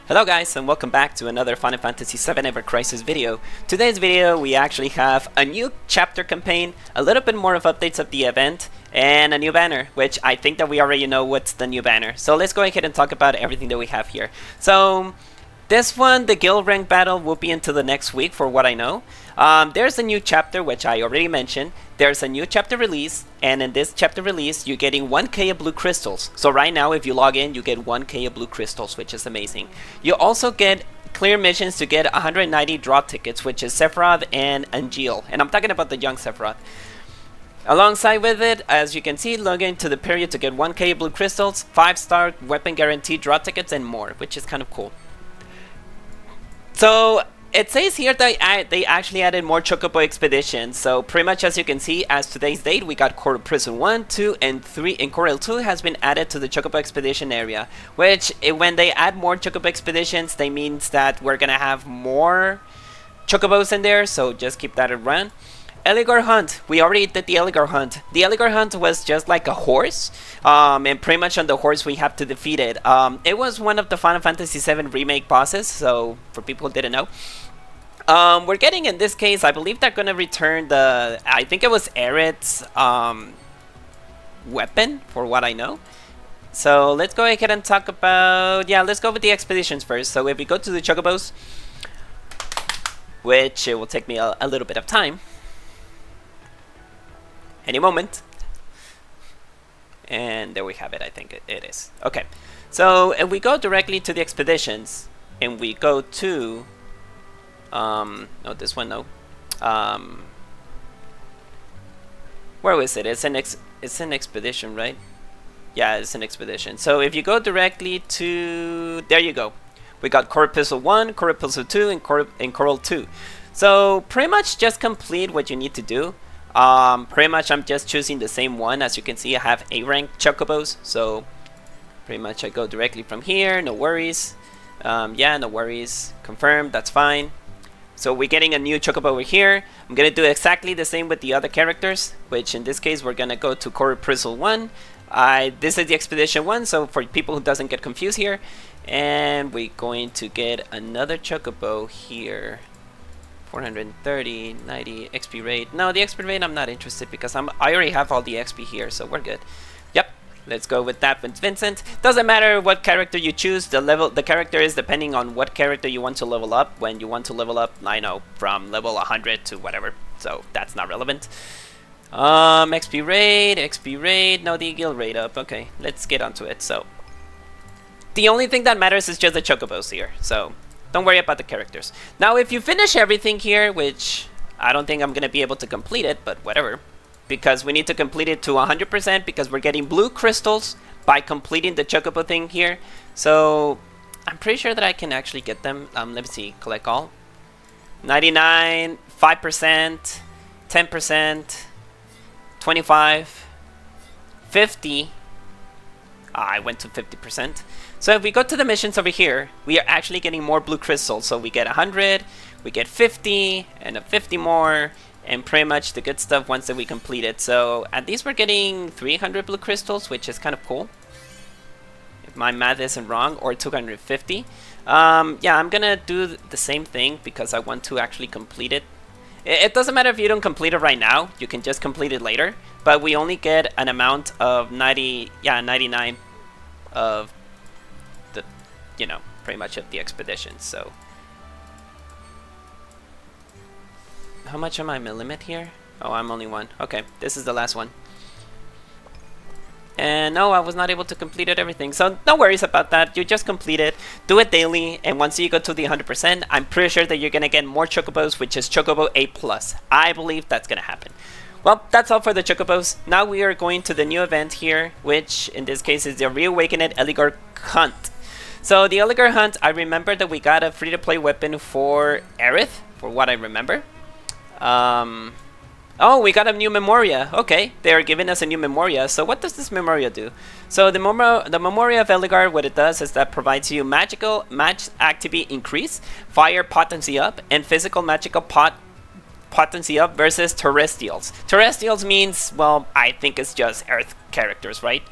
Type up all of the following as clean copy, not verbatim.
Hello guys, and welcome back to another Final Fantasy VII Ever Crisis video. Today's video we actually have a new chapter campaign, a little bit more of updates of the event, and a new banner, which I think that we already know what's the new banner. So let's go ahead and talk about everything that we have here. So this one, the guild rank battle, will be until the next week for what I know. There's a new chapter, which I already mentioned. There's a new chapter release, and in this chapter release, you're getting 1k of blue crystals. So right now, if you log in, you get 1k of blue crystals, which is amazing. You also get clear missions to get 190 draw tickets, which is Sephiroth and Angeal. And I'm talking about the young Sephiroth. Alongside with it, as you can see, log into the period to get 1k blue crystals, 5-star weapon guarantee draw tickets, and more, which is kind of cool. So it says here that they actually added more Chocobo expeditions. So pretty much as you can see, as today's date, we got Court of Prison 1, 2, and 3, and Coral 2 has been added to the Chocobo expedition area. Which, when they add more Chocobo expeditions, that means that we're gonna have more Chocobos in there. So just keep that in run. Eligor hunt. We already did the Eligor hunt. The Eligor hunt was just like a horse, and pretty much on the horse we have to defeat it. It was one of the Final Fantasy VII remake bosses, so for people who didn't know. We're getting, in this case, I believe they're going to return the, I think it was Aerith's weapon, for what I know. So let's go ahead and talk about, let's go with the expeditions first. So if we go to the Chocobos, which it will take me a little bit of time. Any moment. And there we have it, I think it is. Okay, so if we go directly to the expeditions, and we go to, no, this one, no. Where was it? It's an expedition, right? Yeah, it's an expedition. So if you go directly to, there you go. We got Coral Pistol 1, Coral Pistol 2, and Coral 2. So pretty much just complete what you need to do. Pretty much I'm just choosing the same one. As you can see, I have A-rank Chocobos, so pretty much I go directly from here, no worries. Yeah, no worries, confirmed, that's fine. So we're getting a new Chocobo over here. I'm gonna do exactly the same with the other characters, which in this case we're gonna go to Coral Prism 1. This is the Expedition 1, so for people who doesn't get confused here. And we're going to get another Chocobo here. 430, 90 XP rate. No, the XP rate I'm not interested because I already have all the XP here, so we're good. Yep, let's go with that with Vincent. Doesn't matter what character you choose, the character is depending on what character you want to level up. When you want to level up, I know, from level 100 to whatever, so that's not relevant. XP rate, no, the guild rate up. Okay, let's get onto it. So the only thing that matters is just the Chocobos here, so don't worry about the characters. Now, if you finish everything here, which I don't think I'm going to be able to complete it, but whatever. Because we need to complete it to 100% because we're getting blue crystals by completing the Chocobo thing here. So, I'm pretty sure that I can actually get them. Let me see. Collect all. 99, 5%, 10%, 25, 50. I went to 50%. So if we go to the missions over here, we are actually getting more blue crystals. So we get 100, we get 50, and a 50 more, and pretty much the good stuff once that we complete it. So at least we're getting 300 blue crystals, which is kind of cool. If my math isn't wrong, or 250. Yeah, I'm gonna do the same thing because I want to actually complete it. It doesn't matter if you don't complete it right now, you can just complete it later. But we only get an amount of 99 of the, pretty much of the expedition. So how much am I my limit here? Oh, I'm only one. Okay, this is the last one. And no, I was not able to complete it everything. So no worries about that. You just complete it, do it daily, and once you go to the 100%, I'm pretty sure that you're gonna get more Chocobos, which is Chocobo A+. I believe that's gonna happen. Well, that's all for the Chocobos. Now we are going to the new event here, which in this case is the Reawakened Eligor Hunt. So the Eligor Hunt, I remember that we got a free-to-play weapon for Aerith, for what I remember. Oh, we got a new Memoria. Okay, they're giving us a new Memoria. So what does this Memoria do? So the Memoria of Eligor, what it does is that provides you magical match activity increase, fire potency up, and physical magical potency up versus terrestrials. Terrestrials means, well, I think it's just Earth characters, right?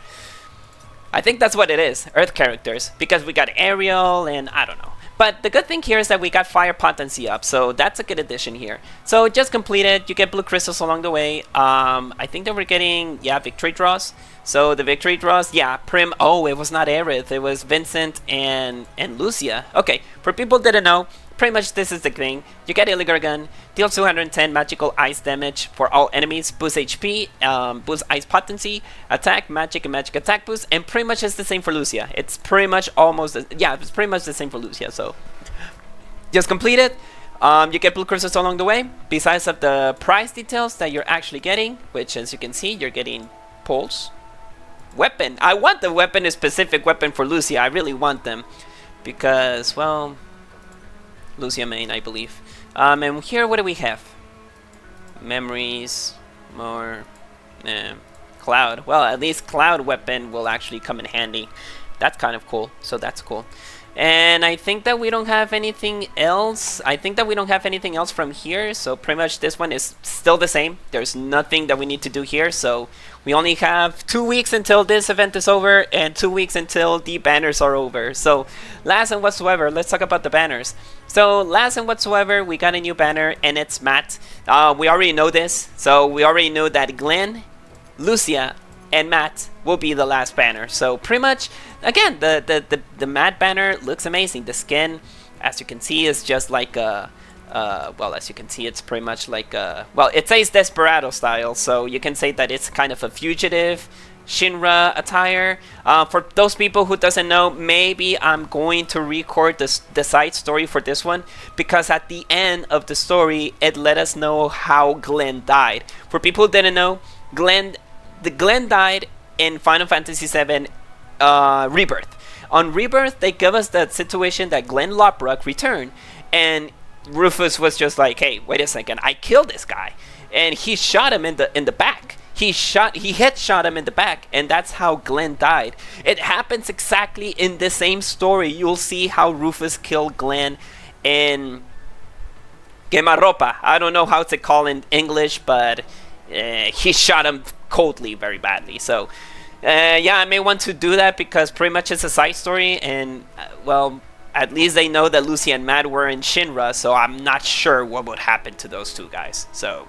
I think that's what it is, Earth characters, because we got Ariel and I don't know. But the good thing here is that we got fire potency up, so that's a good addition here. So just completed, you get blue crystals along the way. I think that we're getting, yeah, victory draws. So the victory draws, yeah, Prim, oh, it was not Aerith, it was Vincent and Lucia. Okay, for people that didn't know, pretty much this is the thing. You get Eligor gun, deals 210 magical ice damage for all enemies, boost HP, boost ice potency, attack, magic, and magic attack boost, and pretty much it's the same for Lucia. It's pretty much almost, yeah, it's pretty much the same for Lucia, so just complete it. You get blue crystals along the way, besides of the price details that you're actually getting, which as you can see, you're getting pulse, weapon. I want the weapon, a specific weapon for Lucia, I really want them, because, well, Lucia main, I believe. And here, what do we have? Memories, more, Cloud. Well, at least Cloud weapon will actually come in handy. That's kind of cool, so that's cool. And I think that we don't have anything else. I think that we don't have anything else from here, so pretty much this one is still the same. There's nothing that we need to do here, so we only have 2 weeks until this event is over and 2 weeks until the banners are over. So last and whatsoever, let's talk about the banners. So last and whatsoever, we got a new banner and it's Matt. We already know this, so we already know that Glenn, Lucia, and Matt will be the last banner. So pretty much, again, the Matt banner looks amazing. The skin, as you can see, is just like a, well, as you can see, it's pretty much like a, well, it says Desperado style, so you can say that it's kind of a fugitive Shinra attire. For those people who doesn't know, maybe I'm going to record the side story for this one, because at the end of the story, it let us know how Glenn died. For people who didn't know, Glenn died in Final Fantasy VII Rebirth. On Rebirth, they give us that situation that Glenn Lopbrook returned, and Rufus was just like, "Hey, wait a second, I killed this guy," and he shot him in the back. He headshot him in the back, and that's how Glenn died. It happens exactly in the same story. You'll see how Rufus killed Glenn in Quemarropa. I don't know how to call in English, but he shot him coldly, very badly. So yeah, I may want to do that because pretty much it's a side story, and well, at least they know that Lucy and Matt were in Shinra, so I'm not sure what would happen to those two guys. So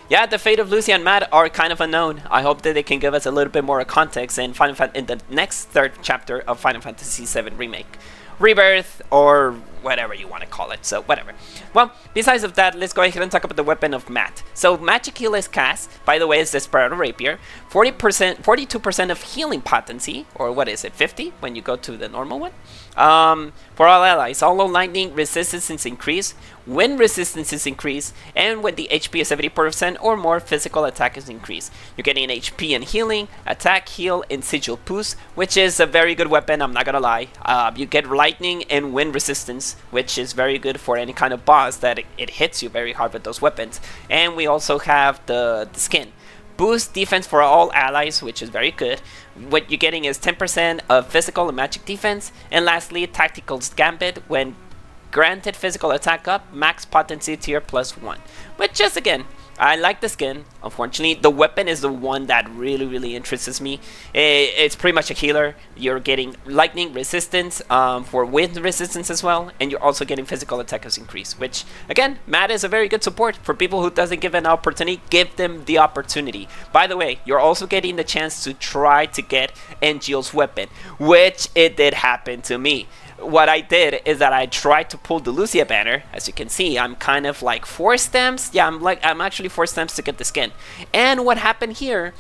yeah, the fate of Lucy and Matt are kind of unknown. I hope that they can give us a little bit more context in the next third chapter of Final Fantasy VII Remake, Rebirth, or whatever you want to call it, so whatever. Well, besides of that, let's go ahead and talk about the weapon of Matt. So Magic Heal is cast, by the way, is Desperado Rapier, 42% of healing potency, or what is it, 50 when you go to the normal one? For all allies, although lightning resistance is increased, wind resistance is increased, and when the HP is 70% or more, physical attack is increased. You're getting HP and healing, attack, heal, and sigil boost, which is a very good weapon, I'm not gonna lie. You get lightning and wind resistance, which is very good for any kind of boss that it hits you very hard with those weapons. And we also have the skin. Boost defense for all allies, which is very good. What you're getting is 10% of physical and magic defense. And lastly, Tactical Gambit. When granted physical attack up, max potency tier +1. Which just again, I like the skin. Unfortunately, the weapon is the one that really interests me. It's pretty much a healer. You're getting lightning resistance for wind resistance as well, and you're also getting physical attack as increase, which again, Matt is a very good support for people who doesn't give an opportunity. Give them the opportunity. By the way, you're also getting the chance to try to get Angeal's weapon, which it did happen to me. What I did is that I tried to pull the Lucia banner. As you can see, I'm kind of like 4 stamps. Yeah, I'm actually 4 stamps to get the skin. And what happened here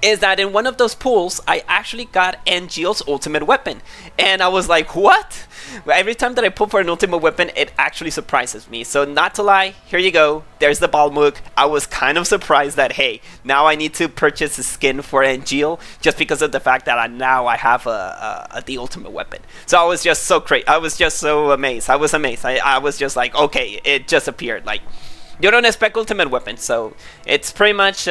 is that in one of those pulls, I actually got Angeal's ultimate weapon. And I was like, what? Every time that I pull for an ultimate weapon, it actually surprises me. So not to lie, here you go. There's the Balmuk. I was kind of surprised that, hey, now I need to purchase a skin for Angeal just because of the fact that now I have the ultimate weapon. So I was just so crazy. I was just so amazed. I was amazed. I was just like, okay, it just appeared. Like, you don't expect ultimate weapon. So it's pretty much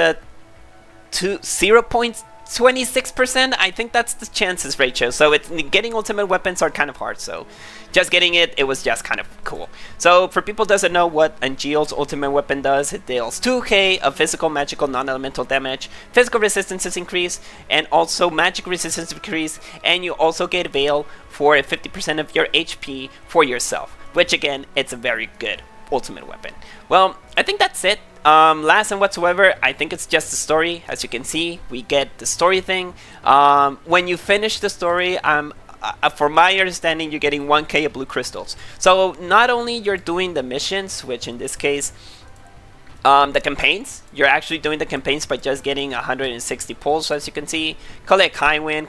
0.2 26%, I think that's the chances ratio. So it's getting ultimate weapons are kind of hard. So just getting it was just kind of cool. So for people who doesn't know what Angeal's ultimate weapon does, it deals 2k of physical, magical, non-elemental damage, physical resistance is increased, and also magic resistance increase, and you also get Veil for 50% of your HP for yourself, which again, it's a very good ultimate weapon. Well, I think that's it. Last and whatsoever, I think it's just the story. As you can see, we get the story thing. When you finish the story, for my understanding, you're getting 1k of blue crystals. So not only you're doing the missions, which in this case, the campaigns, you're actually doing the campaigns by just getting 160 pulls. So as you can see, collect high win,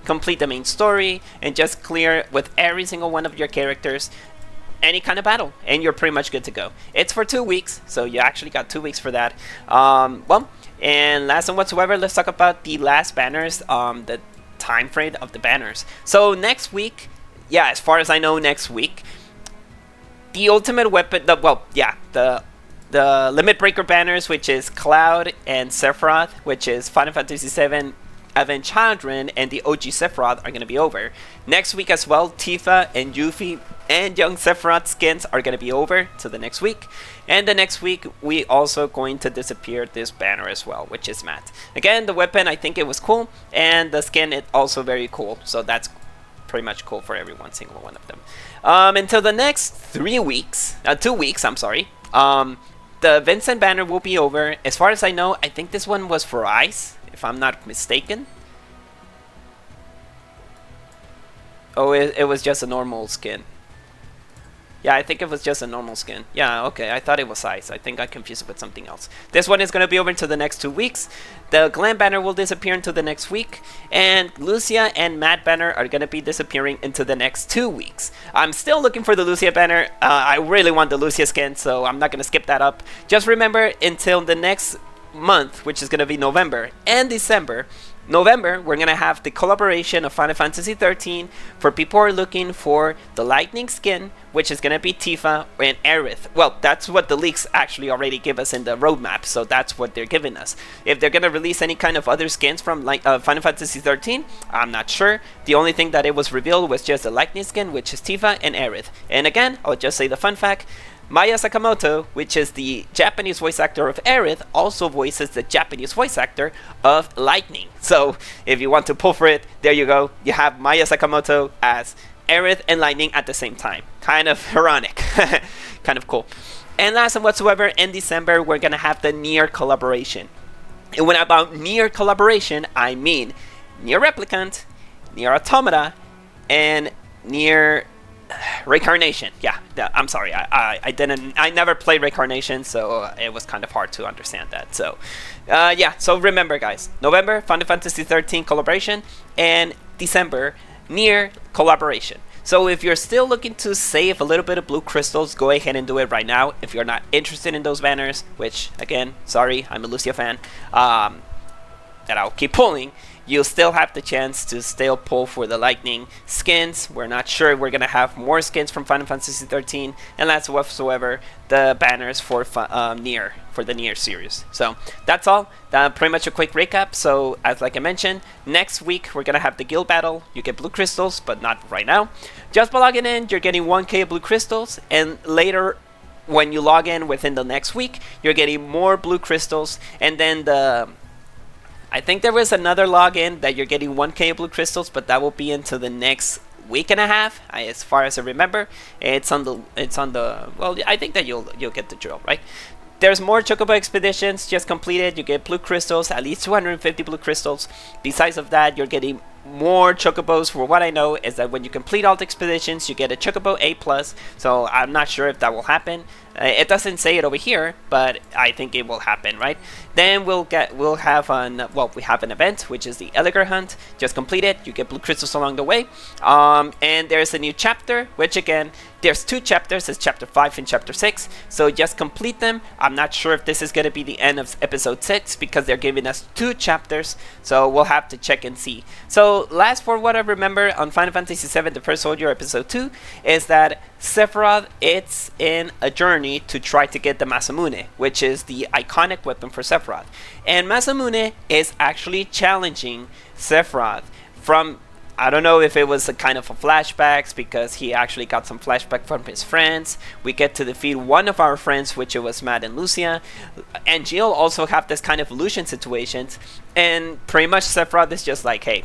complete the main story, and just clear with every single one of your characters any kind of battle, and you're pretty much good to go. It's for 2 weeks, so you actually got 2 weeks for that. Well, and last and whatsoever, let's talk about the last banners, the time frame of the banners. So next week, yeah, as far as I know, next week, the ultimate weapon, the limit breaker banners, which is Cloud and Sephiroth, which is Final Fantasy VII Advent Children and the OG Sephiroth, are going to be over. Next week as well, Tifa and Yuffie and young Sephiroth skins are going to be over to the next week. And the next week, we also going to disappear this banner as well, which is Matt. Again, the weapon, I think it was cool, and the skin is also very cool. So that's pretty much cool for every single one of them. Until the next 2 weeks, I'm sorry. The Vincent banner will be over. As far as I know, I think this one was for Ice, if I'm not mistaken. Oh, it was just a normal skin. Yeah, I think it was just a normal skin. Yeah, okay, I thought it was Ice. I think I confused it with something else. This one is going to be over until the next 2 weeks. The Glam banner will disappear until the next week. And Lucia and Matt banner are going to be disappearing into the next 2 weeks. I'm still looking for the Lucia banner. I really want the Lucia skin, so I'm not going to skip that up. Just remember, until the next month, which is going to be November and December. November, we're going to have the collaboration of Final Fantasy 13 for people who are looking for the Lightning skin, which is going to be Tifa and Aerith. Well, that's what the leaks actually already give us in the roadmap, so that's what they're giving us. If they're going to release any kind of other skins from Final Fantasy 13, I'm not sure. The only thing that it was revealed was just the Lightning skin, which is Tifa and Aerith. And again, I'll just say the fun fact. Maya Sakamoto, which is the Japanese voice actor of Aerith, also voices the Japanese voice actor of Lightning. So if you want to pull for it, there you go. You have Maya Sakamoto as Aerith and Lightning at the same time. Kind of ironic. Kind of cool. And last and whatsoever, in December, we're going to have the Nier collaboration. And when about Nier collaboration, I mean Nier Replicant, Nier Automata, and Nier Reincarnation. Yeah, I'm sorry, I never played Reincarnation, so it was kind of hard to understand that. So yeah, so remember guys, November Final Fantasy 13 collaboration, and December Nier collaboration. So if you're still looking to save a little bit of blue crystals, go ahead and do it right now. If you're not interested in those banners, which again, sorry, I'm a Lucia fan, that I'll keep pulling, you'll still have the chance to still pull for the Lightning skins. We're not sure we're going to have more skins from Final Fantasy 13, and that's whatsoever the banners for Nier, for the Nier series. So that's all. Pretty much a quick recap. So as like I mentioned, next week we're going to have the guild battle. You get blue crystals, but not right now. Just by logging in, you're getting 1k blue crystals, and later when you log in within the next week, you're getting more blue crystals, and then I think there was another login that you're getting 1k blue crystals, but that will be into the next week and a half, as far as I remember. It's on the well, I think that you'll get the drill, right? There's more Chocobo expeditions just completed. You get blue crystals, at least 250 blue crystals. Besides of that, you're getting more Chocobos. For what I know is that when you complete all the expeditions, you get a Chocobo A+. So I'm not sure if that will happen. It doesn't say it over here, but I think it will happen, right? Then we have an event, which is the Eligor hunt. Just complete it. You get blue crystals along the way. And there's a new chapter, which again, there's 2 chapters. It's chapter 5 and chapter 6. So just complete them. I'm not sure if this is going to be the end of episode 6 because they're giving us 2 chapters. So we'll have to check and see. So last, for what I remember on Final Fantasy VII, The First Soldier episode 2, is that Sephiroth, it's in a journey journey to try to get the Masamune, which is the iconic weapon for Sephiroth. And Masamune is actually challenging Sephiroth from, I don't know if it was a kind of a flashbacks, because he actually got some flashback from his friends. We get to defeat one of our friends, which it was Matt and Lucia. And Jill also have this kind of illusion situations. And pretty much Sephiroth is just like, hey,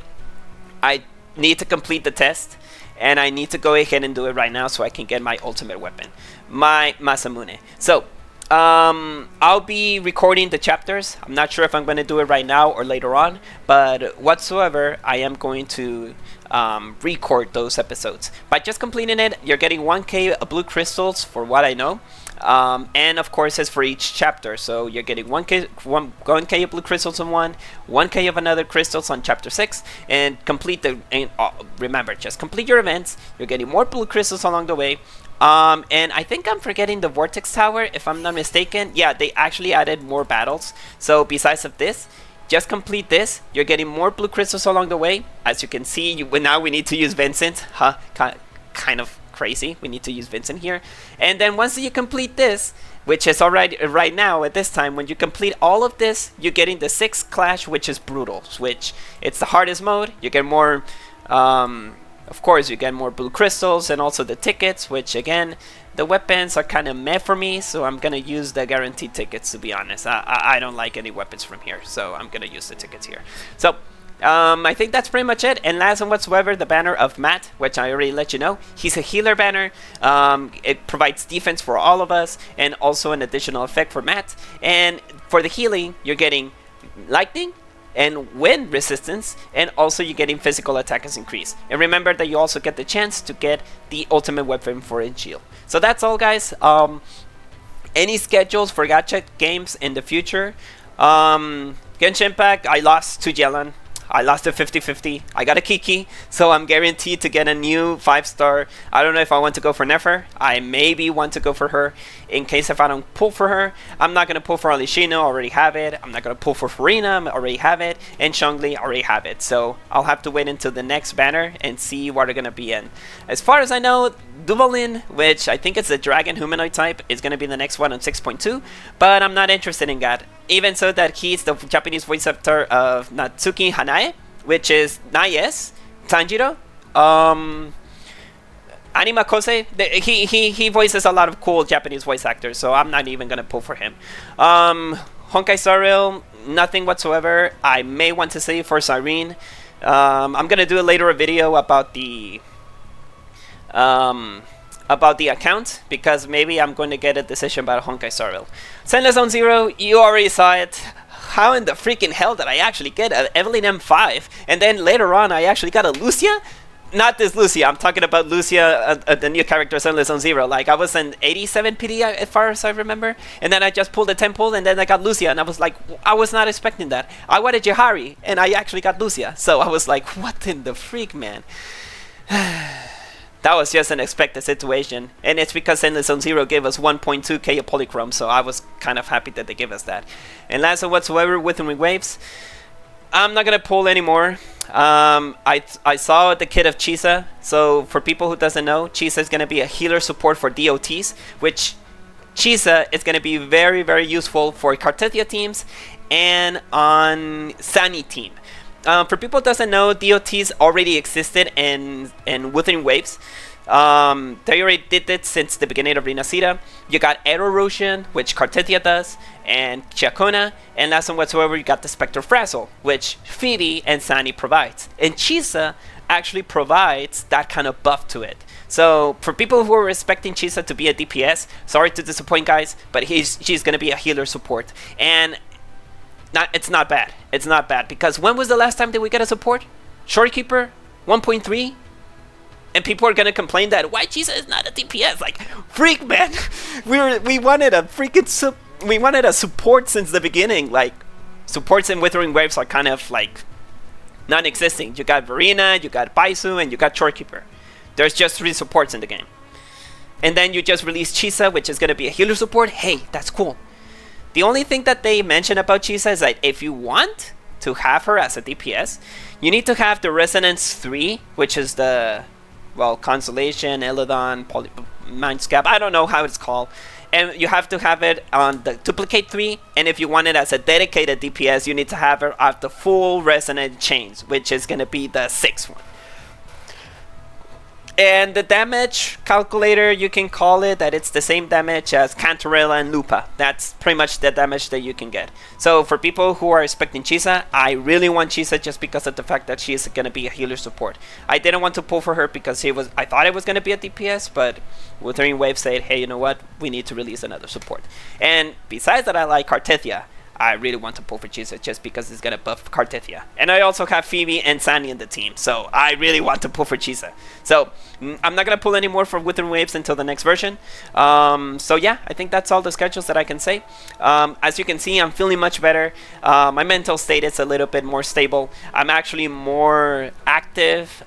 I need to complete the test, and I need to go ahead and do it right now so I can get my ultimate weapon, my Masamune. So I'll be recording the chapters. I'm not sure if I'm going to do it right now or later on, but whatsoever, I am going to record those episodes. By just completing it, you're getting 1k blue crystals for what I know. And of course it's for each chapter, so you're getting 1k of blue crystals on one, 1k of another crystals on chapter 6, and complete the, and remember, just complete your events. You're getting more blue crystals along the way. And I think I'm forgetting the Vortex Tower, if I'm not mistaken. Yeah, they actually added more battles. So besides of this, just complete this. You're getting more blue crystals along the way. As you can see, now we need to use Vincent. Kind of crazy. We need to use Vincent here. And then once you complete this, which is alright right now at this time, when you complete all of this, you're getting the 6th clash, which is brutal, which it's the hardest mode. You get more, of course, you get more blue crystals and also the tickets, which again, the weapons are kind of meh for me, so I'm gonna use the guaranteed tickets, to be honest. I don't like any weapons from here, so I'm gonna use the tickets here. So I think that's pretty much it. And last and whatsoever, the banner of Matt, which I already let you know. He's a healer banner. It provides defense for all of us, and also an additional effect for Matt. And for the healing, you're getting lightning and wind resistance, and also you're getting physical attack is increased. And remember that you also get the chance to get the ultimate weapon for Inchiel. So that's all, guys. Any schedules for gacha games in the future? Genshin Impact, I lost to Jelan. I lost a 50-50. I got a Kiki, so I'm guaranteed to get a new 5-star. I don't know if I want to go for Nefer. I maybe want to go for her. In case if I don't pull for her, I'm not going to pull for Alishino, I already have it. I'm not going to pull for Farina, I already have it. And Chongli, I already have it. So I'll have to wait until the next banner and see what they're going to be in. As far as I know, Duvalin, which I think is the dragon humanoid type, is going to be the next one on 6.2. But I'm not interested in that. Even so that he's the Japanese voice actor of Natsuki Hanae, which is Nayes, Tanjiro, Anima Kose. He voices a lot of cool Japanese voice actors, so I'm not even gonna pull for him. Honkai Star Rail, nothing whatsoever. I may want to say for Cyrene. I'm gonna do later a video about the account, because maybe I'm going to get a decision about Honkai Star Rail. Zenless Zone Zero, you already saw it. How in the freaking hell did I actually get an Evelyn M5? And then later on, I actually got a Lucia? Not this Lucia, I'm talking about Lucia, the new character, Zenless Zone Zero. Like, I was an 87 PD as far as I remember. And then I just pulled a 10 pull, and then I got Lucia. And I was like, I was not expecting that. I wanted Jihari, and I actually got Lucia. So I was like, what in the freak, man? That was just an expected situation, and it's because Zenless Zone Zero gave us 1.2k of polychrome, so I was kind of happy that they gave us that. And last and whatsoever, Withering Waves, I'm not gonna pull anymore. I saw the kit of Chisa, so for people who doesn't know, Chisa is gonna be a healer support for DOTs, which Chisa is gonna be very, very useful for Cartesia teams and on Sani team. For people who doesn't know, DOTs already existed in Withering Waves. They already did it since the beginning of Rinascita. You got Air Erosion, which Cartesia does, and Chacona, and last and whatsoever, you got the Spectre Frazzle, which Phoebe and Sani provides. And Chisa actually provides that kind of buff to it. So for people who are expecting Chisa to be a DPS, sorry to disappoint, guys, but she's going to be a healer support. And it's not bad. It's not bad, because when was the last time that we got a support? Shorekeeper 1.3, and people are gonna complain that why Jesus is not a DPS. Like, freak, man. we wanted a freaking we wanted a support since the beginning. Like, supports in Withering Waves are kind of like non-existing. You got Verena, you got Baisu, and you got Shorekeeper. There's just 3 supports in the game, and then you just release Chisa, which is gonna be a healer support. Hey, that's cool. The only thing that they mention about Chisa is that if you want to have her as a DPS, you need to have the Resonance 3, which is the, well, Consolation, Eladon, Mindscap, I don't know how it's called. and you have to have it on the duplicate 3, and if you want it as a dedicated DPS, you need to have it at the full resonant chains, which is going to be the 6th one. And the damage calculator, you can call it that it's the same damage as Cantarella and Lupa. That's pretty much the damage that you can get. So for people who are expecting Chisa, I really want Chisa just because of the fact that she is going to be a healer support. I didn't want to pull for her because I thought it was going to be a DPS, but Wuthering Wave said, hey, you know what? We need to release another support. And besides that, I like Cartethia. I really want to pull for Chisa just because it's going to buff Cartethia. And I also have Phoebe and Sunny in the team, so I really want to pull for Chisa. So I'm not going to pull any more for Withering Waves until the next version. So yeah, I think that's all the schedules that I can say. As you can see, I'm feeling much better. My mental state is a little bit more stable. I'm actually more active.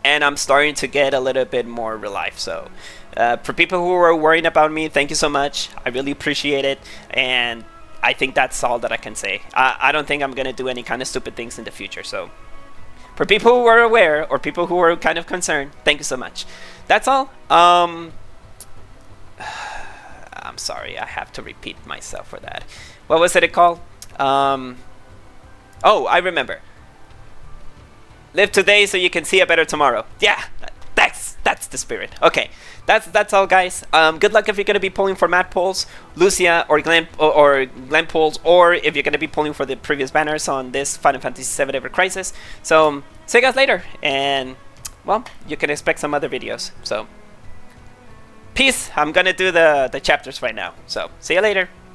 And I'm starting to get a little bit more real life. So for people who are worrying about me, thank you so much. I really appreciate it. And I think that's all that I can say. I don't think I'm going to do any kind of stupid things in the future. So for people who are aware or people who are kind of concerned, thank you so much. That's all. I'm sorry. I have to repeat myself for that. What was it called? Oh, I remember. Live today so you can see a better tomorrow. Yeah, that's the spirit. Okay, that's all, guys. Good luck if you're gonna be pulling for Matt pulls, Lucia, or Glenn pulls, or if you're gonna be pulling for the previous banners on this Final Fantasy VII Ever Crisis. So see you guys later, and well, you can expect some other videos. So peace. I'm gonna do the chapters right now. So see you later.